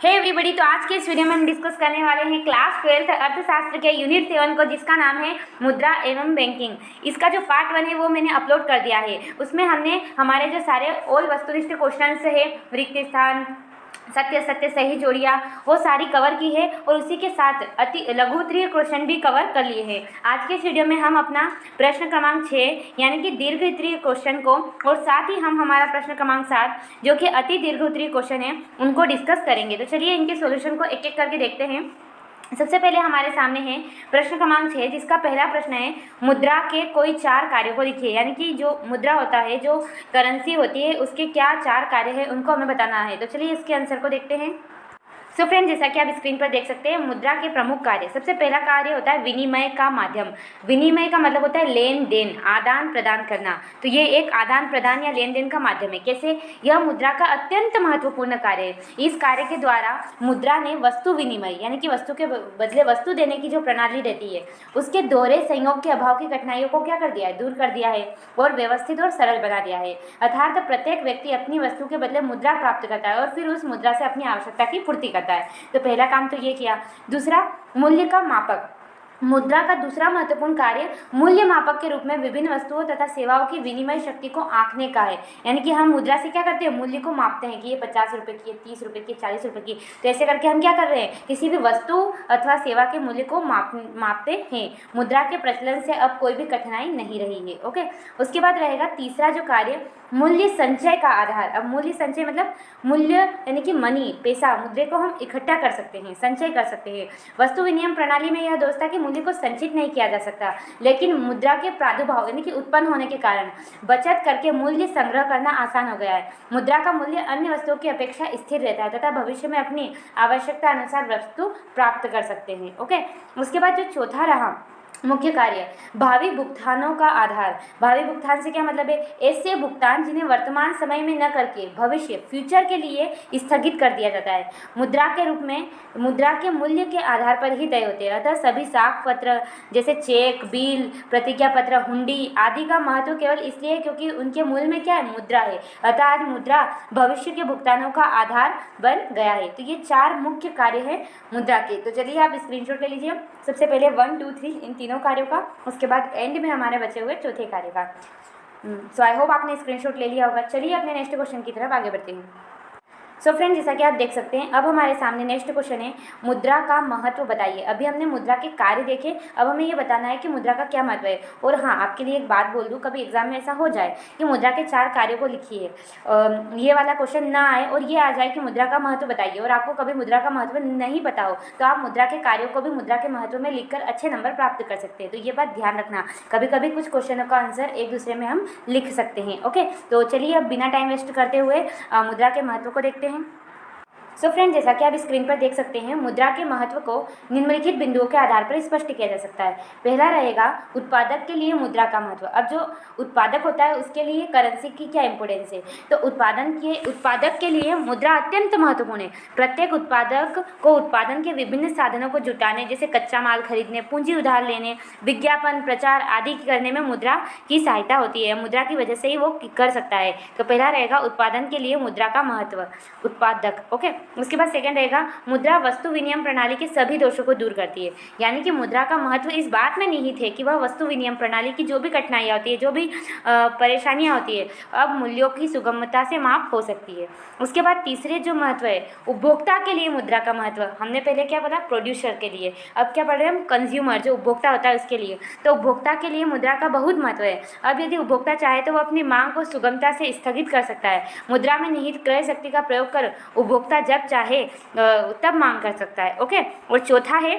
Hey everybody, तो आज के इस वीडियो में हम डिस्कस करने वाले हैं क्लास 12 अर्थशास्त्र के यूनिट 7 को, जिसका नाम है मुद्रा एवं बैंकिंग। इसका जो पार्ट 1 है वो मैंने अपलोड कर दिया है। उसमें हमने हमारे जो सारे ऑल वस्तुनिष्ठ क्वेश्चन है, रिक्त स्थान, सत्य सत्य सही जोड़ियाँ, वो सारी कवर की है और उसी के साथ अति लघु उत्तरीय क्वेश्चन भी कवर कर लिए हैं। आज के इस वीडियो में हम अपना प्रश्न क्रमांक 6 यानी कि दीर्घ उत्तरीय क्वेश्चन को, और साथ ही हम हमारा प्रश्न क्रमांक 7 जो कि अति दीर्घ उत्तरीय क्वेश्चन है, उनको डिस्कस करेंगे। तो चलिए इनके सॉल्यूशन को एक एक करके देखते हैं। सबसे पहले हमारे सामने है प्रश्न क्रमांक 6, जिसका पहला प्रश्न है मुद्रा के कोई 4 कार्यों को लिखिए। यानी कि जो मुद्रा होता है, जो करेंसी होती है, उसके क्या 4 कार्य है उनको हमें बताना है। तो चलिए इसके आंसर को देखते हैं। सो फ्रेंड, जैसा कि आप स्क्रीन पर देख सकते हैं, मुद्रा के प्रमुख कार्य, सबसे पहला कार्य होता है विनिमय का माध्यम। विनिमय का मतलब होता है लेन देन, आदान प्रदान करना। तो ये एक आदान प्रदान या लेन देन का माध्यम है। कैसे? यह मुद्रा का अत्यंत महत्वपूर्ण कार्य है। इस कार्य के द्वारा मुद्रा ने वस्तु विनिमय यानी कि वस्तु के बदले वस्तु देने की जो प्रणाली रहती है, उसके दोहरे संयोग के अभाव की कठिनाइयों को क्या कर दिया है? दूर कर दिया है और व्यवस्थित और सरल बना दिया है। अर्थात प्रत्येक व्यक्ति अपनी वस्तु के बदले मुद्रा प्राप्त करता है और फिर उस मुद्रा से अपनी आवश्यकता की पूर्ति करता है। तो पहला काम तो ये किया। दूसरा, मूल्य का मापक। मुद्रा का दूसरा महत्वपूर्ण कार्य मूल्य मापक के रूप में विभिन्न वस्तुओं तथा सेवाओं की विनिमय शक्ति को आंकने का है। यानी कि हम मुद्रा से क्या करते हैं? मूल्य को मापते हैं कि ये 50 रुपये की, 30 रुपये की, 40 रुपये की। तो ऐसे करके हम क्या कर रहे हैं? किसी भी वस्तु अथवा सेवा के मूल्य को मापते हैं। मुद्रा के प्रचलन से अब कोई भी कठिनाई नहीं रही है। ओके, उसके बाद रहेगा तीसरा जो कार्य, मूल्य संचय का आधार। अब मूल्य संचय मतलब मूल्य यानी कि मनी, पैसा, मुद्रे को हम इकट्ठा कर सकते हैं, संचय कर सकते हैं। वस्तु विनिमय प्रणाली में यह दोस्त है कि मूल्य को संचित नहीं किया जा सकता, लेकिन मुद्रा के प्रादुर्भाव यानी कि उत्पन्न होने के कारण बचत करके मूल्य संग्रह करना आसान हो गया है। मुद्रा का मूल्य अन्य वस्तुओं की अपेक्षा स्थिर रहता है तथा भविष्य में अपनी आवश्यकता अनुसार वस्तु प्राप्त कर सकते हैं। ओके, उसके बाद जो चौथा रहा मुख्य कार्य, भावी भुगतानों का आधार। भावी भुगतान से क्या मतलब है? ऐसे भुगतान जिन्हें वर्तमान समय में न करके भविष्य, फ्यूचर के लिए स्थगित कर दिया जाता है। मुद्रा के रूप में मुद्रा के मूल्य के आधार पर ही तय होते हैं। अतः सभी साख पत्र जैसे चेक, बिल, प्रतिज्ञा पत्र, हुंडी आदि का महत्व केवल इसलिए है क्योंकि उनके मूल में क्या है? मुद्रा है। अतः आज मुद्रा भविष्य के भुगतानों का आधार बन गया है। तो ये 4 मुख्य कार्य है मुद्रा के। तो चलिए आप स्क्रीनशॉट ले लीजिए। सबसे पहले 1, 2, 3 इन तीनों कार्यों का, उसके बाद एंड में हमारे बचे हुए चौथे कार्य का। सो आई होप आपने स्क्रीनशॉट ले लिया होगा। चलिए अपने नेक्स्ट क्वेश्चन की तरफ आगे बढ़ते हैं। सो फ्रेंड, जैसा कि आप देख सकते हैं, अब हमारे सामने नेक्स्ट क्वेश्चन है मुद्रा का महत्व बताइए। अभी हमने मुद्रा के कार्य देखे, अब हमें ये बताना है कि मुद्रा का क्या महत्व है। और हाँ, आपके लिए एक बात बोल दूँ, कभी एग्जाम में ऐसा हो जाए कि मुद्रा के 4 कार्यों को लिखिए, ये वाला क्वेश्चन ना आए और ये आ जाए कि मुद्रा का महत्व बताइए, और आपको कभी मुद्रा का महत्व नहीं पता हो, तो आप मुद्रा के कार्यों को भी मुद्रा के महत्व में लिखकर अच्छे नंबर प्राप्त कर सकते हैं। तो ये बात ध्यान रखना, कभी कभी कुछ क्वेश्चनों का आंसर एक दूसरे में हम लिख सकते हैं। ओके, तो चलिए अब बिना टाइम वेस्ट करते हुए मुद्रा के महत्व को देखते हैं। सो फ्रेंड, जैसा कि आप स्क्रीन पर देख सकते हैं, मुद्रा के महत्व को निम्नलिखित बिंदुओं के आधार पर स्पष्ट किया जा सकता है। पहला रहेगा उत्पादक के लिए मुद्रा का महत्व। अब जो उत्पादक होता है उसके लिए करेंसी की क्या इंपॉर्टेंस है? तो उत्पादक के लिए मुद्रा अत्यंत महत्वपूर्ण है। प्रत्येक उत्पादक को उत्पादन के विभिन्न साधनों को जुटाने, जैसे कच्चा माल खरीदने, पूंजी उधार लेने, विज्ञापन, प्रचार आदि करने में मुद्रा की सहायता होती है। मुद्रा की वजह से ही वो कर सकता है। तो पहला रहेगा उत्पादन के लिए मुद्रा का महत्व, उत्पादक। ओके, उसके बाद सेकंड रहेगा मुद्रा वस्तु विनिमय प्रणाली के सभी दोषों को दूर करती है। यानी कि मुद्रा का महत्व इस बात में निहित है कि वह वस्तु विनिमय प्रणाली की जो भी कठिनाइयाँ होती है, जो भी परेशानियाँ होती है, अब मूल्यों की सुगमता से माप हो सकती है। उसके बाद तीसरे जो महत्व है, उपभोक्ता के लिए मुद्रा का महत्व। हमने पहले क्या बोला? प्रोड्यूसर के लिए। अब क्या पढ़ रहे हैं हम? कंज्यूमर, जो उपभोक्ता होता है उसके लिए। तो उपभोक्ता के लिए मुद्रा का बहुत महत्व है। अब यदि उपभोक्ता चाहे तो वो अपनी मांग को सुगमता से स्थगित कर सकता है। मुद्रा में निहित क्रय शक्ति का प्रयोग कर उपभोक्ता जब चाहे तब मांग कर सकता है। ओके, और चौथा है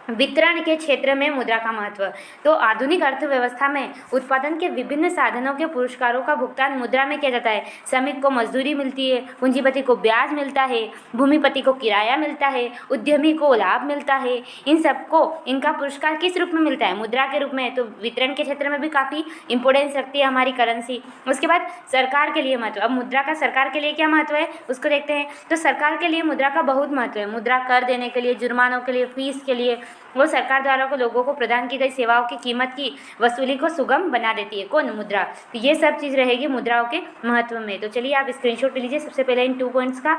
वितरण के क्षेत्र में मुद्रा का महत्व। तो आधुनिक अर्थव्यवस्था में उत्पादन के विभिन्न साधनों के पुरस्कारों का भुगतान मुद्रा में किया जाता है। श्रमिक को मजदूरी मिलती है, पूंजीपति को ब्याज मिलता है, भूमिपति को किराया मिलता है, उद्यमी को लाभ मिलता है। इन सबको इनका पुरस्कार किस रूप में मिलता है? मुद्रा के रूप में। तो वितरण के क्षेत्र में भी काफ़ी इंपॉर्टेंस रखती है हमारी करेंसी। उसके बाद सरकार के लिए महत्व। अब मुद्रा का सरकार के लिए क्या महत्व है उसको देखते हैं। तो सरकार के लिए मुद्रा का बहुत महत्व है। मुद्रा कर देने के लिए, जुर्मानों के लिए, फीस के लिए, वो सरकार द्वारा को लोगों को प्रदान की गई सेवाओं की कीमत की वसूली को सुगम बना देती है। कौन? मुद्रा। तो ये सब चीज़ रहेगी मुद्राओं के महत्व में। तो चलिए आप स्क्रीनशॉट ले लीजिए सबसे पहले इन 2 पॉइंट्स का।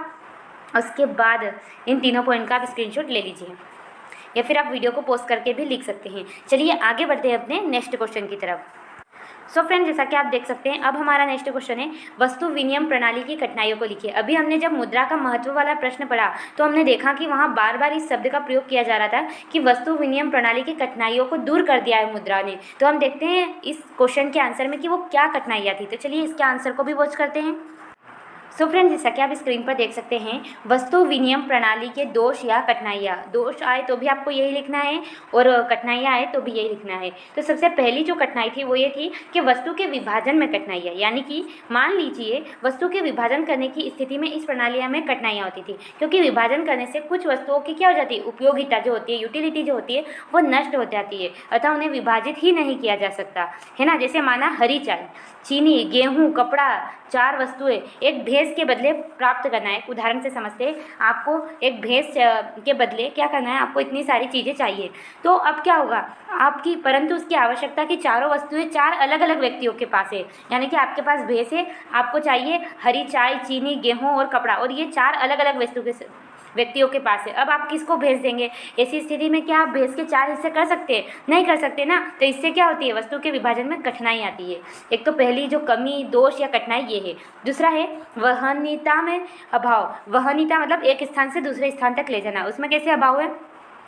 उसके बाद इन तीनों पॉइंट का आप स्क्रीनशॉट ले लीजिए, या फिर आप वीडियो को पॉज करके भी लिख सकते हैं। चलिए आगे बढ़ते हैं अपने नेक्स्ट क्वेश्चन की तरफ। सो फ्रेंड, जैसा कि आप देख सकते हैं, अब हमारा नेक्स्ट क्वेश्चन है वस्तु विनिमय प्रणाली की कठिनाइयों को लिखिए। अभी हमने जब मुद्रा का महत्व वाला प्रश्न पढ़ा तो हमने देखा कि वहाँ बार बार इस शब्द का प्रयोग किया जा रहा था कि वस्तु विनिमय प्रणाली की कठिनाइयों को दूर कर दिया है मुद्रा ने। तो हम देखते हैं इस क्वेश्चन के आंसर में कि वो क्या कठिनाइयाँ थी। तो चलिए इसके आंसर को भी वॉच करते हैं। सो फ्रेंड्स, जैसा कि आप स्क्रीन पर देख सकते हैं, वस्तु विनिमय प्रणाली के दोष या कठिनाइयाँ, दोष आए तो भी आपको यही लिखना है और कठिनाइयाँ आए तो भी यही लिखना है। तो सबसे पहली जो कठिनाई थी वो ये थी कि वस्तु के विभाजन में कठिनाइयाँ, यानी कि मान लीजिए वस्तु के विभाजन करने की स्थिति में इस प्रणाली में कठिनाइयाँ होती थी, क्योंकि विभाजन करने से कुछ वस्तुओं की क्या हो जाती है, उपयोगिता जो होती है, यूटिलिटी जो होती है वो नष्ट हो जाती है, अतः उन्हें विभाजित ही नहीं किया जा सकता है ना। जैसे माना हरी चाय, चीनी, गेहूँ, कपड़ा, 4 वस्तुएं एक भैंस के बदले प्राप्त करना है। उदाहरण से समझते हैं, आपको एक भैंस के बदले क्या करना है, आपको इतनी सारी चीज़ें चाहिए। तो अब क्या होगा आपकी, परंतु उसकी आवश्यकता की चारों वस्तुएं 4 अलग अलग व्यक्तियों के पास है, यानी कि आपके पास भैंस है, आपको चाहिए हरी चाय, चीनी, गेहूँ और कपड़ा, और ये 4 अलग अलग व्यक्तियों के पास है। अब आप किसको भेज देंगे? ऐसी स्थिति में क्या आप भैंस के 4 हिस्से कर सकते हैं? नहीं कर सकते ना। तो इससे क्या होती है, वस्तु के विभाजन में कठिनाई आती है। एक तो पहली जो कमी, दोष या कठिनाई ये है। दूसरा है वहनीयता में अभाव। वहनीयता मतलब एक स्थान से दूसरे स्थान तक ले जाना, उसमें कैसे अभाव है?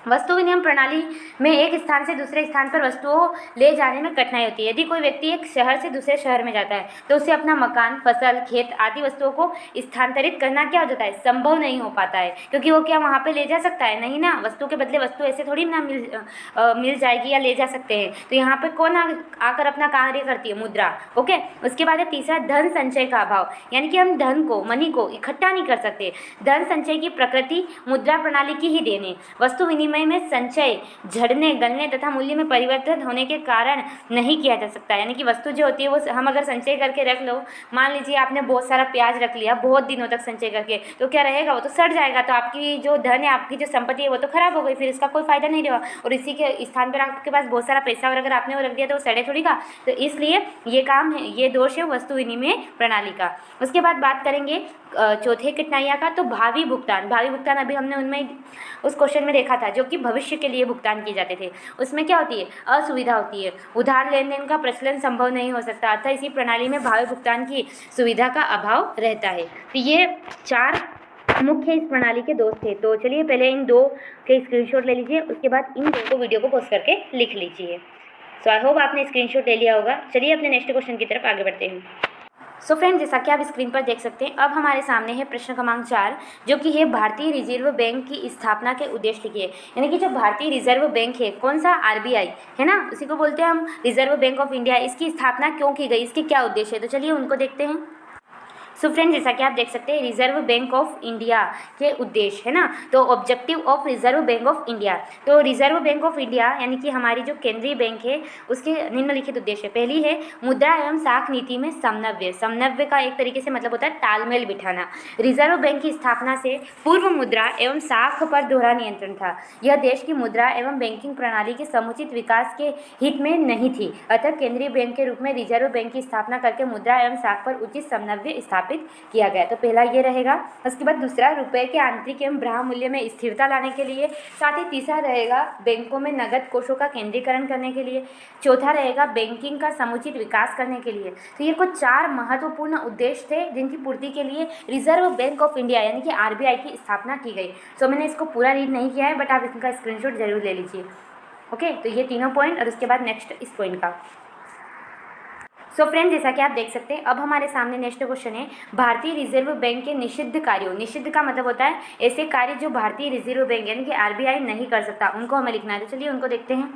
वस्तु विनिमय प्रणाली में एक स्थान से दूसरे स्थान पर वस्तुओं ले जाने में कठिनाई होती है। यदि कोई व्यक्ति एक शहर से दूसरे शहर में जाता है तो उसे अपना मकान, फसल, खेत आदि वस्तुओं को स्थानांतरित करना क्या हो जाता है, संभव नहीं हो पाता है, क्योंकि वो क्या वहाँ पे ले जा सकता है नहीं ना। वस्तु के बदले वस्तु ऐसे थोड़ी ना मिल जाएगी या ले जा सकते हैं। तो यहाँ पे कौन आकर अपना कार्य करती है, मुद्रा। ओके, उसके बाद है तीसरा धन संचय का अभाव, यानी कि हम धन को, मनी को इकट्ठा नहीं कर सकते। धन संचय की प्रकृति मुद्रा प्रणाली की ही देन है। वस्तु विनिमय में संचय झड़ने, गलने तथा मूल्य में परिवर्तन होने के कारण नहीं किया जा सकता। यानी कि वस्तु जो होती है वो हम अगर संचय करके रख लो, मान लीजिए आपने बहुत सारा प्याज रख लिया बहुत दिनों तक संचय करके, तो क्या रहेगा, वो तो सड़ जाएगा। तो आपकी जो धन है, आपकी जो संपत्ति है वो तो खराब हो गई, फिर इसका कोई फायदा नहीं रहा। और इसी के स्थान पर आपके पास बहुत सारा पैसा और अगर आपने वो रख दिया तो वो सड़े थोड़ी का। तो इसलिए ये काम है, ये दोष है वस्तु विनिमय प्रणाली का। उसके बाद बात करेंगे चौथे कठिनाइयाँ का, तो भावी भुगतान। भावी भुगतान अभी हमने उनमें उस क्वेश्चन में देखा था, जो कि भविष्य के लिए भुगतान किए जाते थे। उसमें क्या होती है, असुविधा होती है, उधार लेन देन का प्रचलन संभव नहीं हो सकता, अतः इसी प्रणाली में भावी भुगतान की सुविधा का अभाव रहता है। तो ये 4 मुख्य इस प्रणाली के दोष थे। तो चलिए पहले इन 2 के स्क्रीनशॉट ले लीजिए, उसके बाद इन 2 को वीडियो को पॉज करके लिख लीजिए। सो आई होप आपने स्क्रीनशॉट ले लिया होगा। चलिए अपने नेक्स्ट क्वेश्चन की तरफ आगे बढ़ते हैं। सो फ्रेंड, जैसा कि आप स्क्रीन पर देख सकते हैं, अब हमारे सामने है प्रश्न क्रमांक 4, जो कि है भारतीय रिजर्व बैंक की स्थापना के उद्देश्य लिखिए। यानी कि जो भारतीय रिजर्व बैंक है, कौन सा, आरबीआई है ना, उसी को बोलते हैं हम रिजर्व बैंक ऑफ इंडिया। इसकी स्थापना क्यों की गई, इसके क्या उद्देश्य है, तो चलिए उनको देखते हैं। सो फ्रेंड, जैसा कि आप देख सकते हैं, रिजर्व बैंक ऑफ इंडिया के उद्देश्य है ना, तो objective of reserve bank of India. तो रिजर्व बैंक ऑफ इंडिया यानी कि हमारी जो केंद्रीय बैंक है, उसके निम्नलिखित उद्देश्य। पहली है मुद्रा एवं साख नीति में समन्वय। समन्वय का एक तरीके से मतलब होता है तालमेल बिठाना। रिजर्व बैंक की स्थापना से पूर्व मुद्रा एवं साख पर दोहरा नियंत्रण था। यह देश की मुद्रा एवं बैंकिंग प्रणाली के समुचित विकास के हित में नहीं थी, अतः केंद्रीय बैंक के रूप में रिजर्व बैंक की स्थापना करके मुद्रा एवं साख पर उचित समन्वय स्थापित किया गया। तो पहला ये रहेगा। उसके बाद दूसरा, रुपए के आंतरिक एवं ब्रह्म मूल्य में स्थिरता लाने के लिए। साथ ही तीसरा रहेगा बैंकों में नगद कोषों का केंद्रीकरण करने के लिए। चौथा रहेगा बैंकिंग का समुचित विकास करने के लिए। तो ये कुछ 4 महत्वपूर्ण उद्देश्य थे जिनकी पूर्ति के लिए रिजर्व बैंक ऑफ इंडिया यानी कि आरबीआई की स्थापना की गई। सो मैंने इसको पूरा रीड नहीं किया है, बट आप इसका स्क्रीनशॉट जरूर ले लीजिए। ओके, तो ये तीनों पॉइंट और उसके बाद नेक्स्ट इस पॉइंट का। सो फ्रेंड, जैसा कि आप देख सकते हैं, अब हमारे सामने नेक्स्ट क्वेश्चन है भारतीय रिजर्व बैंक के निषिद्ध कार्यों। निषिद्ध का मतलब होता है ऐसे कार्य जो भारतीय रिजर्व बैंक यानी कि आरबीआई नहीं कर सकता, उनको हमें लिखना है। तो चलिए उनको देखते हैं।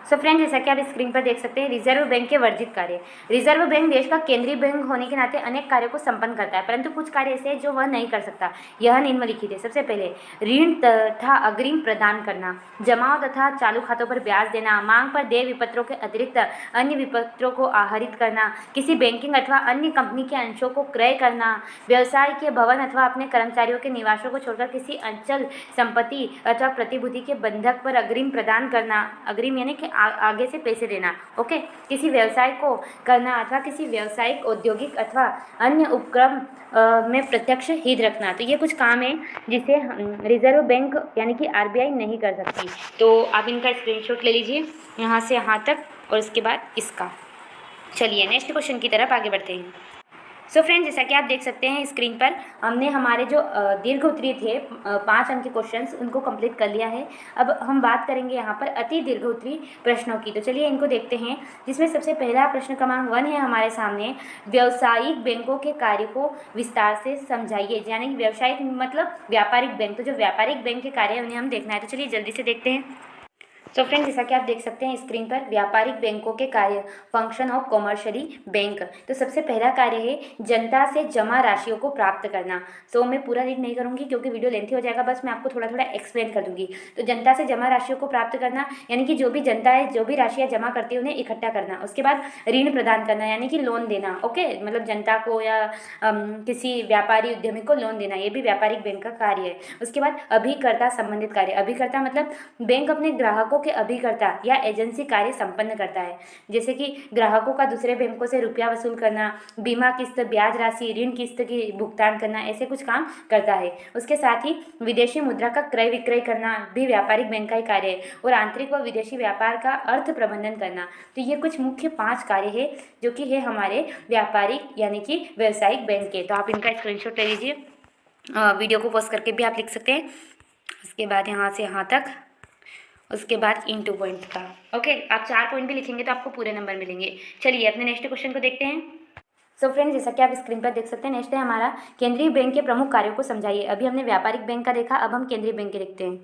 सो फ्रेंड, जैसा कि आप स्क्रीन पर देख सकते हैं, रिजर्व बैंक के वर्जित कार्य। रिजर्व बैंक देश का केंद्रीय बैंक होने के नाते अनेक कार्यों को संपन्न करता है, परंतु कुछ कार्य ऐसे हैं जो वह नहीं कर सकता। यह निम्नलिखित है। सबसे पहले ऋण तथा अग्रिम प्रदान करना, जमाओ तथा चालू खातों पर ब्याज देना, मांग पर देय विपत्रों के अतिरिक्त अन्य विपत्रों को आहरित करना, किसी बैंकिंग अथवा अन्य कंपनी के अंशों को क्रय करना, व्यवसाय के भवन अथवा अपने कर्मचारियों के निवासों को छोड़कर किसी अचल संपत्ति अथवा प्रतिभूति के बंधक पर अग्रिम प्रदान करना। अग्रिम यानी कि आगे से पैसे देना। ओके, किसी व्यवसाय को करना अथवा किसी व्यावसायिक, औद्योगिक अथवा अन्य उपक्रम में प्रत्यक्ष हित रखना। तो ये कुछ काम है जिसे रिजर्व बैंक यानी कि आरबीआई नहीं कर सकती। तो आप इनका स्क्रीनशॉट ले लीजिए यहाँ से यहाँ तक, और उसके बाद इसका। चलिए नेक्स्ट क्वेश्चन की तरफ आगे बढ़ते हैं। सो फ्रेंड्स, जैसा कि आप देख सकते हैं स्क्रीन पर, हमने हमारे जो दीर्घ उत्तरीय थे 5 अंक के क्वेश्चंस, उनको कंप्लीट कर लिया है। अब हम बात करेंगे यहाँ पर अति दीर्घ उत्तरीय प्रश्नों की। तो चलिए इनको देखते हैं, जिसमें सबसे पहला प्रश्न क्रमांक 1 है हमारे सामने, व्यावसायिक बैंकों के कार्य को विस्तार से समझाइए। यानी कि व्यावसायिक मतलब व्यापारिक बैंक, तो जो व्यापारिक बैंक के कार्य है उन्हें हम देखना है। तो चलिए जल्दी से देखते हैं। सो फ्रेंड्स, जैसा कि आप देख सकते हैं स्क्रीन पर, व्यापारिक बैंकों के कार्य, फंक्शन ऑफ कॉमर्शियली बैंक। तो सबसे पहला कार्य है जनता से जमा राशियों को प्राप्त करना। सो मैं पूरा रीड नहीं करूंगी क्योंकि वीडियो लेंथी हो जाएगा, बस मैं आपको थोड़ा थोड़ा एक्सप्लेन कर दूंगी। तो जनता से जमा राशियों को प्राप्त करना यानी कि जो भी जनता है, जो भी राशियाँ जमा करती है उन्हें इकट्ठा करना। उसके बाद ऋण प्रदान करना यानी कि लोन देना। ओके, मतलब जनता को या किसी व्यापारी उद्यमी को लोन देना, ये भी व्यापारिक बैंक का कार्य है। उसके बाद अभिकर्ता संबंधित कार्य। अभिकर्ता मतलब बैंक अपने ग्राहकों के अभिकर्ता या एजेंसी कार्य संपन्न करता है, जैसे कि ग्राहकों का दूसरे बैंकों से रुपया वसूल करना, बीमा किस्त, ब्याज राशि, ऋण किस्त की भुगतान करना, ऐसे कुछ काम करता है। उसके साथ ही विदेशी मुद्रा का क्रय विक्रय करना भी व्यापारिक बैंक का ही कार्य है, और आंतरिक व विदेशी व्यापार का अर्थ प्रबंधन करना। तो ये कुछ मुख्य 5 कार्य है जो कि है हमारे व्यापारिक यानी कि व्यावसायिक बैंक के। तो आप इनका स्क्रीनशॉट ले लीजिए, वीडियो को पॉज करके भी आप लिख सकते हैं। उसके बाद यहाँ से यहाँ तक, उसके बाद इनटू पॉइंट का। ओके, आप 4 पॉइंट भी लिखेंगे तो आपको पूरे नंबर मिलेंगे। चलिए अपने नेक्स्ट क्वेश्चन को देखते हैं। सो फ्रेंड्स, जैसा कि आप स्क्रीन पर देख सकते हैं, नेक्स्ट है हमारा केंद्रीय बैंक के प्रमुख कार्यों को समझाइए। अभी हमने व्यापारिक बैंक का देखा, अब हम केंद्रीय बैंक के देखते हैं।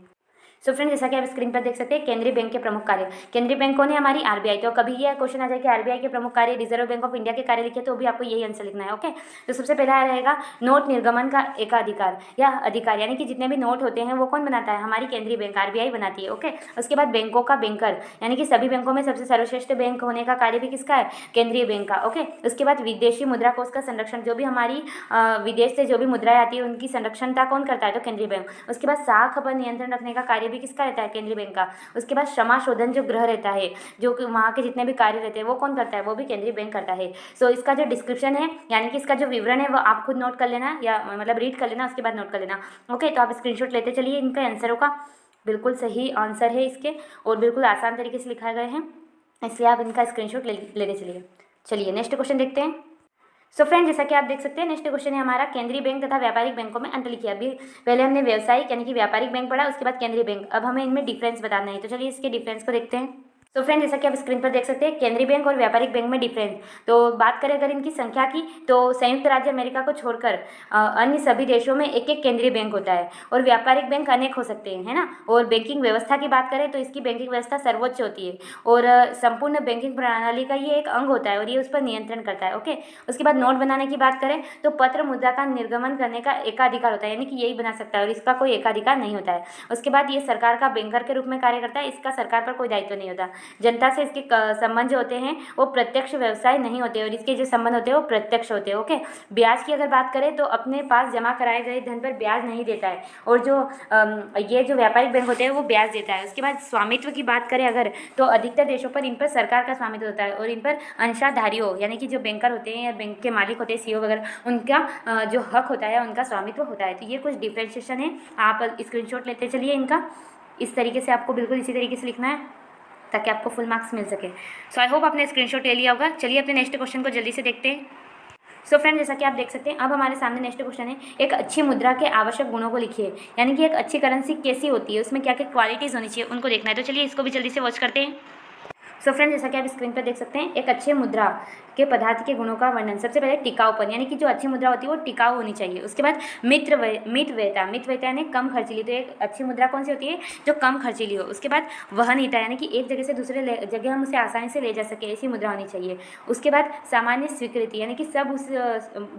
सो फ्रेंड्स, जैसा कि आप स्क्रीन पर देख सकते हैं, केंद्रीय बैंक के प्रमुख कार्य। केंद्रीय बैंक कौन है? हमारी आरबीआई। तो कभी यह क्वेश्चन आ जाए कि आरबीआई के प्रमुख कार्य, रिजर्व बैंक ऑफ इंडिया के कार्य लिखे, तो भी आपको यही आंसर लिखना है। ओके, तो सबसे पहला रहेगा नोट निर्गमन का एकाधिकार या अधिकार, यानी कि जितने भी नोट होते हैं वो कौन बनाता है? हमारी केंद्रीय बैंक आरबीआई बनाती है। ओके, उसके बाद बैंकों का बैंकर, यानी कि सभी बैंकों में सबसे सर्वश्रेष्ठ बैंक होने का कार्य भी किसका है? केंद्रीय बैंक का। ओके, उसके बाद विदेशी मुद्रा कोष का संरक्षण, जो भी हमारी विदेश से जो भी मुद्राएं आती है उनकी संरक्षणता कौन करता है? तो केंद्रीय बैंक। उसके बाद साख पर नियंत्रण रखने का कार्य भी किसका रहता है? केंद्रीय बैंक का। उसके बाद क्षमा शोधन जो गृह रहता है, जो कि वहाँ के जितने भी कार्य रहते हैं वो कौन करता है? वो भी केंद्रीय बैंक करता है। सो इसका जो डिस्क्रिप्शन है यानी कि इसका जो विवरण है वो आप खुद नोट कर लेना, या मतलब रीड कर लेना, उसके बाद नोट कर लेना। ओके, तो आप स्क्रीनशॉट लेते चलिए इनके आंसरों का। बिल्कुल सही आंसर है इसके, और बिल्कुल आसान तरीके से लिखा गए हैं, इसलिए आप इनका स्क्रीनशॉट लेते चलिए। चलिए नेक्स्ट क्वेश्चन देखते हैं। सो फ्रेंड, जैसा कि आप देख सकते हैं, नेक्स्ट क्वेश्चन है हमारा केंद्रीय बैंक तथा व्यापारिक बैंकों में अंतर लिखिए। अभी पहले हमने व्यावसायिक यानी कि व्यापारिक बैंक पढ़ा, उसके बाद केंद्रीय बैंक। अब हमें इनमें डिफरेंस बताना है, तो चलिए इसके डिफरेंस को देखते हैं। तो फ्रेंड, जैसा कि आप स्क्रीन पर देख सकते हैं, केंद्रीय बैंक और व्यापारिक बैंक में डिफरेंस। तो बात करें अगर इनकी संख्या की, तो संयुक्त राज्य अमेरिका को छोड़कर अन्य सभी देशों में एक एक केंद्रीय बैंक होता है, और व्यापारिक बैंक अनेक हो सकते हैं, है ना। और बैंकिंग व्यवस्था की बात करें तो इसकी बैंकिंग व्यवस्था सर्वोच्च होती है, और संपूर्ण बैंकिंग प्रणाली का ये एक अंग होता है, और ये उस पर नियंत्रण करता है। ओके, उसके बाद नोट बनाने की बात करें तो पत्र मुद्रा का निर्गमन करने का एकाधिकार होता है, यानी कि यही बना सकता है, और इसका कोई एकाधिकार नहीं होता है। उसके बाद ये सरकार का बैंकर के रूप में कार्य करता है, इसका सरकार पर कोई दायित्व नहीं होता। जनता से इसके संबंध जो होते हैं वो प्रत्यक्ष व्यवसाय नहीं होते, और इसके जो संबंध होते हैं वो प्रत्यक्ष होते हैं। ओके, ब्याज की अगर बात करें तो अपने पास जमा कराए गए धन पर ब्याज नहीं देता है, और जो ये जो व्यापारिक बैंक होते हैं वो ब्याज देता है। उसके बाद स्वामित्व की बात करें अगर, तो अधिकतर देशों पर इन पर सरकार का स्वामित्व होता है, और इन पर अंशधारियों यानी कि जो बैंकर होते हैं या बैंक के मालिक होते हैं, सीईओ वगैरह, उनका जो हक होता है, उनका स्वामित्व होता है। तो ये कुछ डिफ्रेंशिएशन है, आप स्क्रीनशॉट लेते चलिए इनका। इस तरीके से आपको बिल्कुल इसी तरीके से लिखना है ताकि आपको फुल मार्क्स मिल सके। सो आई होप आपने स्क्रीनशॉट ले लिया होगा। चलिए अपने नेक्स्ट क्वेश्चन को जल्दी से देखते हैं। सो फ्रेंड, जैसा कि आप देख सकते हैं, अब हमारे सामने नेक्स्ट क्वेश्चन है, एक अच्छी मुद्रा के आवश्यक गुणों को लिखिए। यानी कि एक अच्छी करेंसी कैसी होती है, उसमें क्या क्या क्वालिटीज़ होनी चाहिए, उनको देखना है। तो चलिए इसको भी जल्दी से वॉच करते हैं। सो फ्रेंड, जैसा कि आप स्क्रीन पर देख सकते हैं, एक अच्छे मुद्रा के पदार्थ के गुणों का वर्णन। सबसे पहले टिकाऊपन, यानी कि जो अच्छी मुद्रा होती है वो टिकाऊ होनी चाहिए। उसके बाद मितव्ययता यानी कम खर्चीली। तो एक अच्छी मुद्रा कौन सी होती है? जो कम खर्चीली हो। उसके बाद वहनीयता, यानी कि एक जगह से दूसरे जगह हम उसे आसानी से ले जा सके, ऐसी मुद्रा होनी चाहिए। उसके बाद सामान्य स्वीकृति, यानी कि सब उस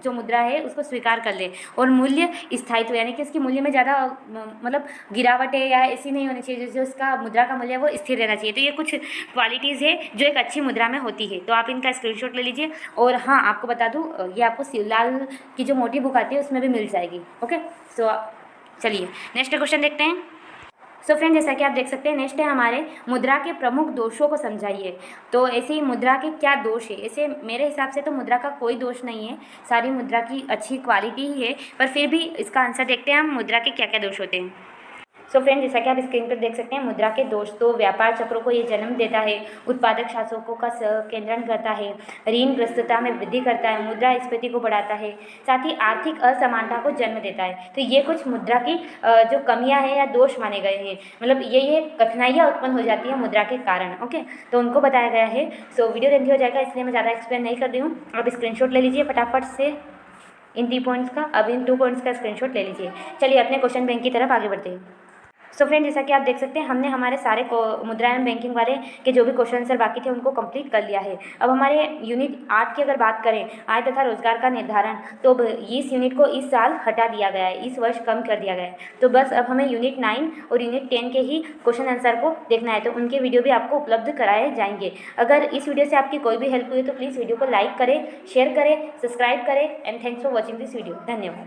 जो मुद्रा है उसको स्वीकार कर ले। और मूल्य स्थायित्व, यानी कि उसकी मूल्य में ज़्यादा मतलब गिरावट है या ऐसी नहीं होनी चाहिए, जो उसका मुद्रा का मूल्य है वो स्थिर रहना चाहिए। तो ये कुछ क्वालिटीज़ है जो एक अच्छी मुद्रा में होती है। तो आप इनका स्क्रीनशॉट ले लीजिए। और हाँ, आपको बता दूँ, ये आपको शिवलाल की जो मोटी बुक आती है उसमें भी मिल जाएगी। ओके, सो चलिए नेक्स्ट क्वेश्चन देखते हैं। सो फ्रेंड, जैसा कि आप देख सकते हैं, नेक्स्ट है हमारे मुद्रा के प्रमुख दोषों को समझाइए। तो ऐसे ही मुद्रा के क्या दोष है? ऐसे मेरे हिसाब से तो मुद्रा का कोई दोष नहीं है, सारी मुद्रा की अच्छी क्वालिटी ही है, पर फिर भी इसका आंसर देखते हैं हम, मुद्रा के क्या क्या दोष होते हैं। सो फ्रेंड, जैसा कि आप स्क्रीन पर देख सकते हैं, मुद्रा के दोष तो व्यापार चक्रों को ये जन्म देता है, उत्पादक शासकों का केंद्रण करता है, ऋणग्रस्तता में वृद्धि करता है, मुद्रास्फीति को बढ़ाता है, साथ ही आर्थिक असमानता को जन्म देता है। तो ये कुछ मुद्रा की जो कमियां हैं या दोष माने गए हैं, मतलब ये कठिनाइयाँ उत्पन्न हो जाती हैं मुद्रा के कारण। ओके, तो उनको बताया गया है। सो वीडियो लेंथी हो जाएगा, इसलिए मैं ज़्यादा एक्सप्लेन नहीं कर रही हूँ। आप स्क्रीनशॉट ले लीजिए फटाफट से इन 3 पॉइंट्स का। अब इन 2 पॉइंट्स का स्क्रीनशॉट ले लीजिए। चलिए अपने क्वेश्चन बैंक की तरफ आगे बढ़ते हैं। सो फ्रेंड, जैसा कि आप देख सकते हैं, हमने हमारे सारे मुद्रा एवं बैंकिंग वाले के जो भी क्वेश्चन आंसर बाकी थे उनको कंप्लीट कर लिया है। अब हमारे यूनिट 8 की अगर बात करें, आय तथा रोजगार का निर्धारण, तो इस यूनिट को इस साल हटा दिया गया है, इस वर्ष कम कर दिया गया है। तो बस अब हमें यूनिट 9 और यूनिट 10 के ही क्वेश्चन आंसर को देखना है, तो उनके वीडियो भी आपको उपलब्ध कराए जाएंगे। अगर इस वीडियो से आपकी कोई भी हेल्प हुई तो प्लीज़ वीडियो को लाइक करें, शेयर करें, सब्सक्राइब करें and thanks for watching this video. धन्यवाद।